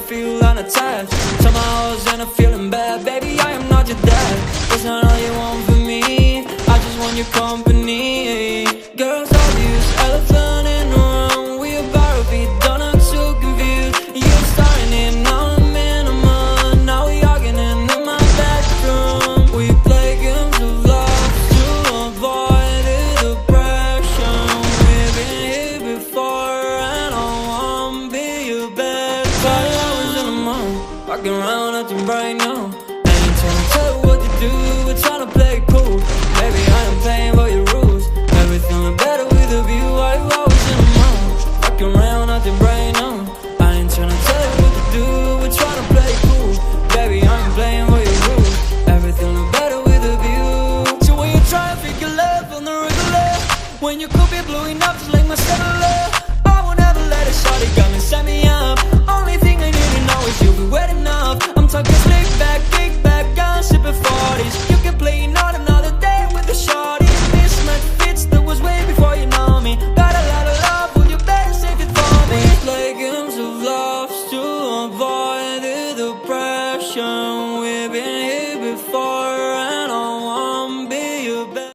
feel unattached. Somehow I was in a feeling bad. Baby, I am not your dad. That's not all you want from me. I just want your company. Girls obvious, elephant in the room. We about to be done, I'm so confused. You're starting it, now I'm in a mud. Now we arguing in my bedroom. We play games of love to avoid the depression. We've been here before and I wanna be your best. 5 hours in a month, walking around acting right now. I ain't trying to tell you what to do, we're trying to play it cool. Baby, I am playing by your rules. Everything look better with a view. 5 hours in a month, walking around acting right now. I ain't trying to tell you what to do, we're trying to play it cool. Baby, I am playing by your rules. Everything look better with a view. So when you try to figure love on the regular, when you could be blowing up just like my cellular, I will never let it shorty come and set me up. Only thing I need to know is you'll be wet enough. I'm talking slick back, kick back, gun sipping 40s. You can play not another day with the shorty. Mismatch fits, that was way before you know me. Got a lot of love, well you better save it for me. We play games of love to avoid the depression. We've been here before